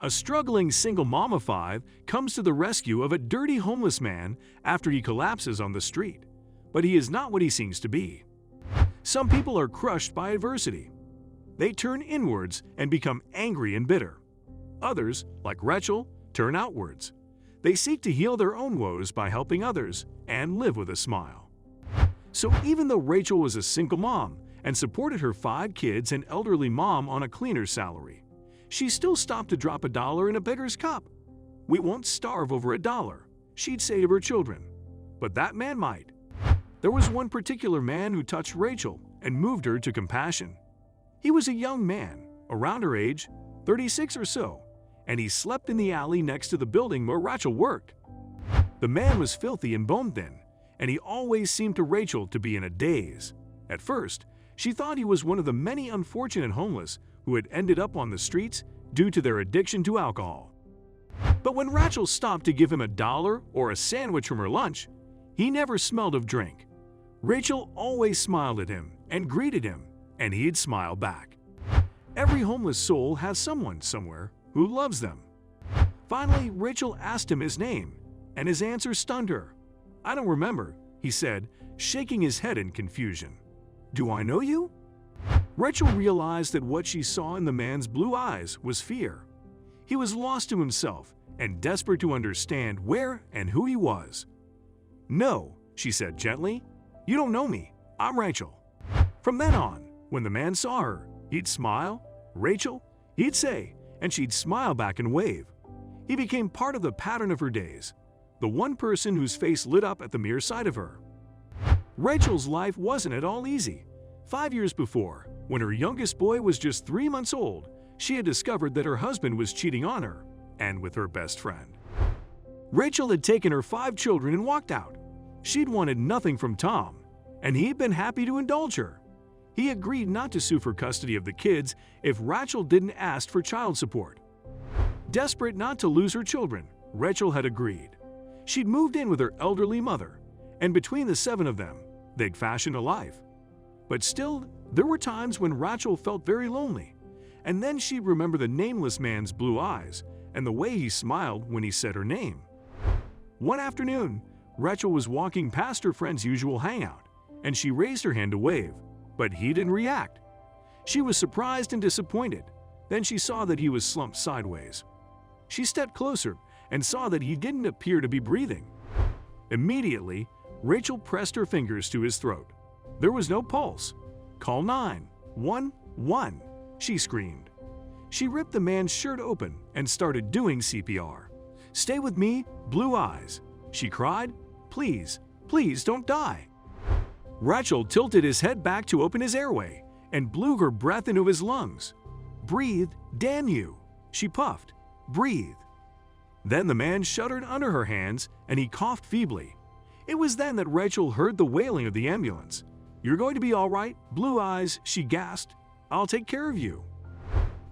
A struggling single mom of 5 comes to the rescue of a dirty homeless man after he collapses on the street. But he is not what he seems to be. Some people are crushed by adversity. They turn inwards and become angry and bitter. Others, like Rachel, turn outwards. They seek to heal their own woes by helping others and live with a smile. So even though Rachel was a single mom and supported her 5 kids and elderly mom on a cleaner's salary, she still stopped to drop $1 in a beggar's cup. "We won't starve over $1, she'd say to her children. But that man might. There was one particular man who touched Rachel and moved her to compassion. He was a young man, around her age, 36 or so, and he slept in the alley next to the building where Rachel worked. The man was filthy and bone-thin, and he always seemed to Rachel to be in a daze. At first, she thought he was one of the many unfortunate homeless who had ended up on the streets due to their addiction to alcohol. But when Rachel stopped to give him $1 or a sandwich from her lunch, he never smelled of drink. Rachel always smiled at him and greeted him, and he'd smile back. Every homeless soul has someone somewhere who loves them. Finally, Rachel asked him his name, and his answer stunned her. "I don't remember," he said, shaking his head in confusion. "Do I know you?" Rachel realized that what she saw in the man's blue eyes was fear. He was lost to himself and desperate to understand where and who he was. "No," she said gently, "you don't know me. I'm Rachel." From then on, when the man saw her, he'd smile, "Rachel," he'd say, and she'd smile back and wave. He became part of the pattern of her days, the one person whose face lit up at the mere sight of her. Rachel's life wasn't at all easy. 5 years before, when her youngest boy was just 3 months old, she had discovered that her husband was cheating on her, and with her best friend. Rachel had taken her 5 children and walked out. She'd wanted nothing from Tom, and he'd been happy to indulge her. He agreed not to sue for custody of the kids if Rachel didn't ask for child support. Desperate not to lose her children, Rachel had agreed. She'd moved in with her elderly mother, and between the 7 of them, they'd fashioned a life. But still, there were times when Rachel felt very lonely, and then she'd remember the nameless man's blue eyes and the way he smiled when he said her name. One afternoon, Rachel was walking past her friend's usual hangout, and she raised her hand to wave, but he didn't react. She was surprised and disappointed. Then she saw that he was slumped sideways. She stepped closer and saw that he didn't appear to be breathing. Immediately, Rachel pressed her fingers to his throat. There was no pulse. "Call 911," she screamed. She ripped the man's shirt open and started doing CPR. "Stay with me, Blue Eyes," she cried. "Please, please don't die." Rachel tilted his head back to open his airway and blew her breath into his lungs. "Breathe, damn you," she puffed. "Breathe." Then the man shuddered under her hands and he coughed feebly. It was then that Rachel heard the wailing of the ambulance. "You're going to be all right, Blue Eyes," she gasped. "I'll take care of you."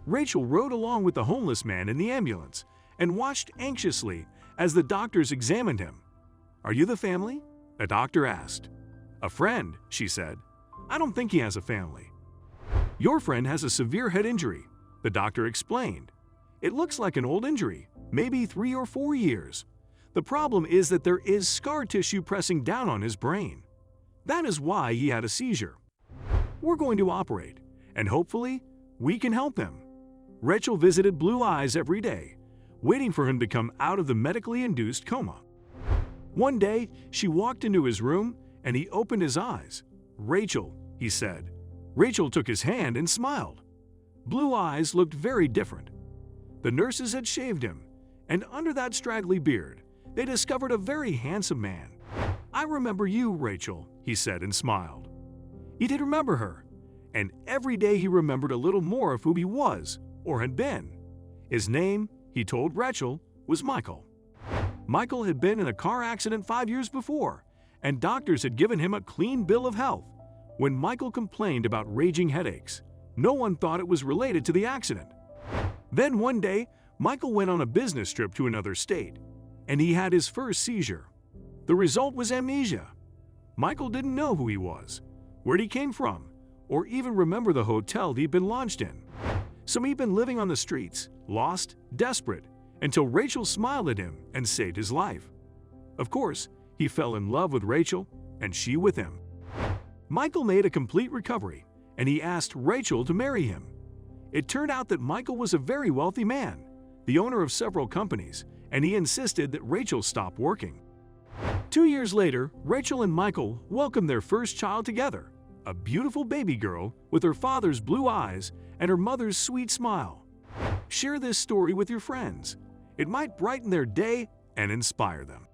Rachel rode along with the homeless man in the ambulance and watched anxiously as the doctors examined him. "Are you the family?" a doctor asked. "A friend," she said. "I don't think he has a family." "Your friend has a severe head injury," the doctor explained. "It looks like an old injury, maybe 3 or 4 years. The problem is that there is scar tissue pressing down on his brain. That is why he had a seizure. We're going to operate, and hopefully, we can help him." Rachel visited Blue Eyes every day, waiting for him to come out of the medically induced coma. One day, she walked into his room and he opened his eyes. "Rachel," he said. Rachel took his hand and smiled. Blue Eyes looked very different. The nurses had shaved him, and under that straggly beard, they discovered a very handsome man. "I remember you, Rachel," he said and smiled. He did remember her, and every day he remembered a little more of who he was or had been. His name, he told Rachel, was Michael. Michael had been in a car accident 5 years before, and doctors had given him a clean bill of health. When Michael complained about raging headaches, no one thought it was related to the accident. Then one day, Michael went on a business trip to another state, and he had his first seizure. The result was amnesia. Michael didn't know who he was, where he came from, or even remember the hotel he'd been lodged in. So he'd been living on the streets, lost, desperate, until Rachel smiled at him and saved his life. Of course, he fell in love with Rachel, and she with him. Michael made a complete recovery, and he asked Rachel to marry him. It turned out that Michael was a very wealthy man, the owner of several companies, and he insisted that Rachel stop working. 2 years later, Rachel and Michael welcomed their first child together, a beautiful baby girl with her father's blue eyes and her mother's sweet smile. Share this story with your friends. It might brighten their day and inspire them.